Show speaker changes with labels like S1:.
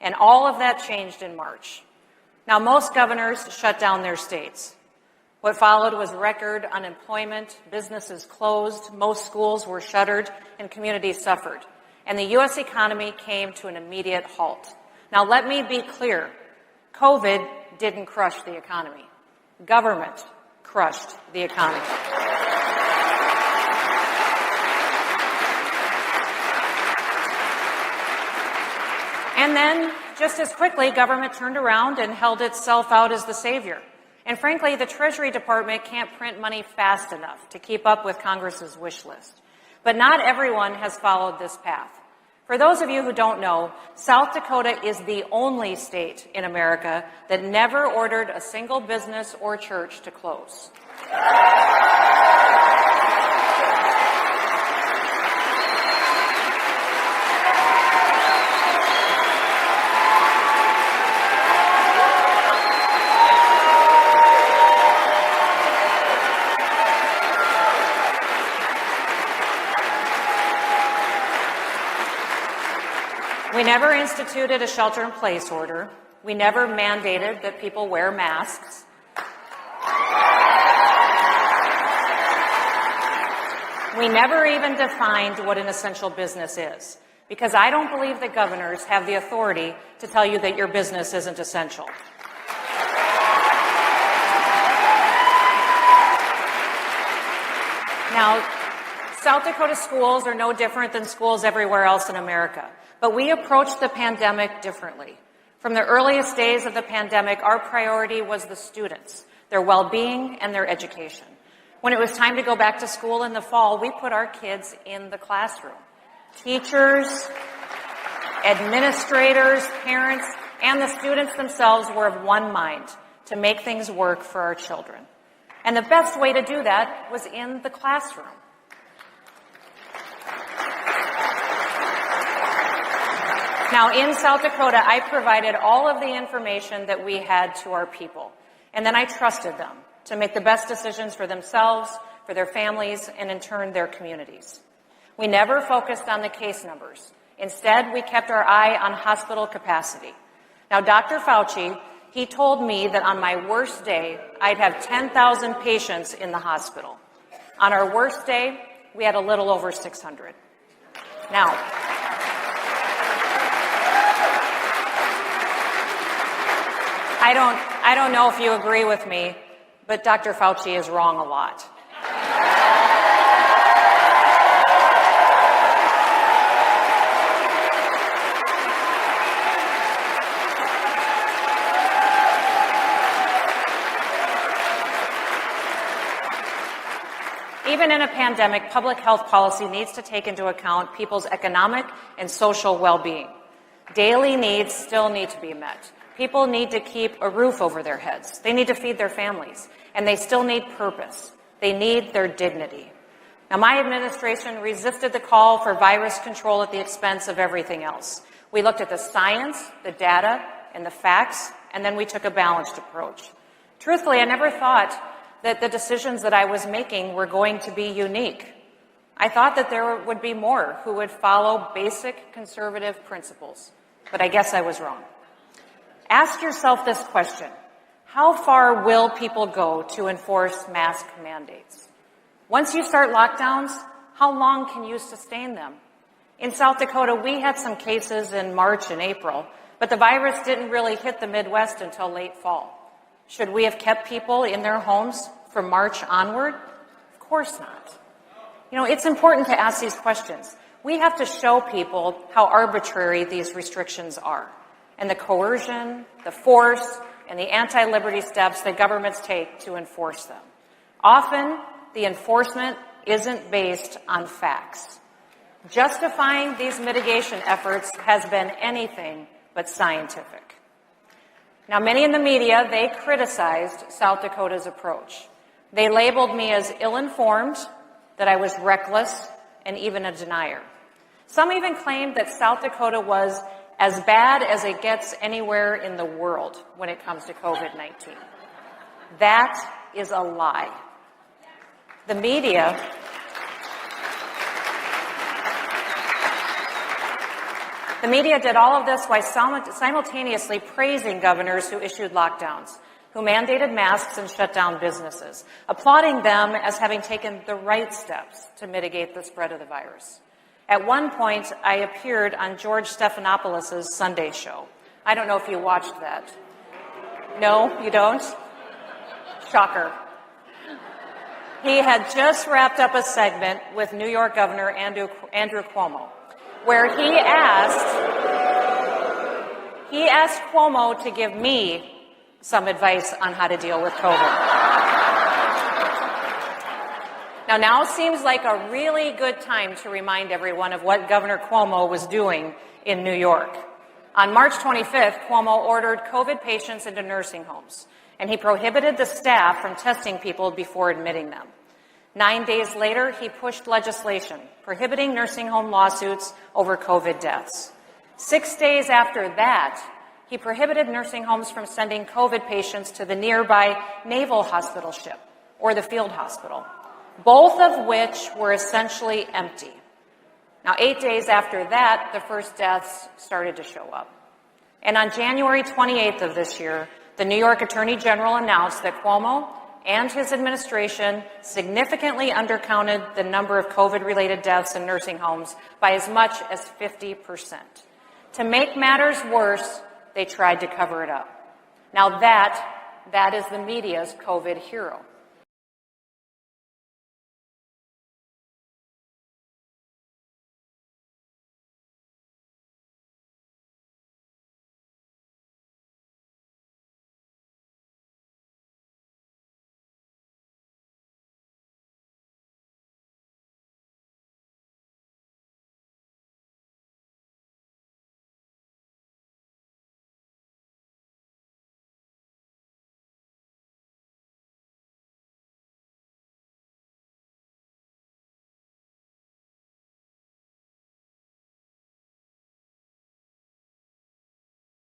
S1: And all of that changed in March. Now, most governors shut down their states. What followed was record unemployment, businesses closed, most schools were shuttered, and communities suffered. And the U.S. economy came to an immediate halt. Now, let me be clear. COVID didn't crush the economy. Government crushed the economy. And then, just as quickly, government turned around and held itself out as the savior. And frankly, the Treasury Department can't print money fast enough to keep up with Congress's wish list. But not everyone has followed this path. For those of you who don't know, South Dakota is the only state in America that never ordered a single business or church to close. We never instituted a shelter-in-place order. We never mandated that people wear masks. We never even defined what an essential business is, because I don't believe that governors have the authority to tell you that your business isn't essential. Now, South Dakota schools are no different than schools everywhere else in America. But we approached the pandemic differently. From the earliest days of the pandemic, our priority was the students, their well-being, and their education. When it was time to go back to school in the fall, we put our kids in the classroom. Teachers, administrators, parents, and the students themselves were of one mind to make things work for our children. And the best way to do that was in the classroom. Now, in South Dakota, I provided all of the information that we had to our people, and then I trusted them to make the best decisions for themselves, for their families, and in turn, their communities. We never focused on the case numbers. Instead, we kept our eye on hospital capacity. Now, Dr. Fauci, he told me that on my worst day, I'd have 10,000 patients in the hospital. On our worst day, we had a little over 600. Now, I don't know if you agree with me, but Dr. Fauci is wrong a lot. Even in a pandemic, public health policy needs to take into account people's economic and social well-being. Daily needs still need to be met. People need to keep a roof over their heads. They need to feed their families. And they still need purpose. They need their dignity. Now, my administration resisted the call for virus control at the expense of everything else. We looked at the science, the data, and the facts, and then we took a balanced approach. Truthfully, I never thought that the decisions that I was making were going to be unique. I thought that there would be more who would follow basic conservative principles. But I guess I was wrong. Ask yourself this question. How far will people go to enforce mask mandates? Once you start lockdowns, how long can you sustain them? In South Dakota, we had some cases in March and April, but the virus didn't really hit the Midwest until late fall. Should we have kept people in their homes from March onward? Of course not. You know, it's important to ask these questions. We have to show people how arbitrary these restrictions are, and the coercion, the force, and the anti-liberty steps that governments take to enforce them. Often, the enforcement isn't based on facts. Justifying these mitigation efforts has been anything but scientific. Now, many in the media, they criticized South Dakota's approach. They labeled me as ill-informed, that I was reckless, and even a denier. Some even claimed that South Dakota was as bad as it gets anywhere in the world when it comes to COVID-19. That is a lie. The media The media did all of this while simultaneously praising governors who issued lockdowns, who mandated masks and shut down businesses, applauding them as having taken the right steps to mitigate the spread of the virus. At one point, I appeared on George Stephanopoulos' Sunday show. I don't know if you watched that. No, you don't? Shocker. He had just wrapped up a segment with New York Governor Andrew Cuomo, where he asked Cuomo to give me some advice on how to deal with COVID. Now seems like a really good time to remind everyone of what Governor Cuomo was doing in New York. On March 25th, Cuomo ordered COVID patients into nursing homes, and he prohibited the staff from testing people before admitting them. 9 days later, he pushed legislation prohibiting nursing home lawsuits over COVID deaths. 6 days after that, he prohibited nursing homes from sending COVID patients to the nearby naval hospital ship or the field hospital, both of which were essentially empty. Now, 8 days after that, the first deaths started to show up. And on January 28th of this year, the New York Attorney General announced that Cuomo and his administration significantly undercounted the number of COVID-related deaths in nursing homes by as much as 50%. To make matters worse, they tried to cover it up. Now that is the media's COVID hero.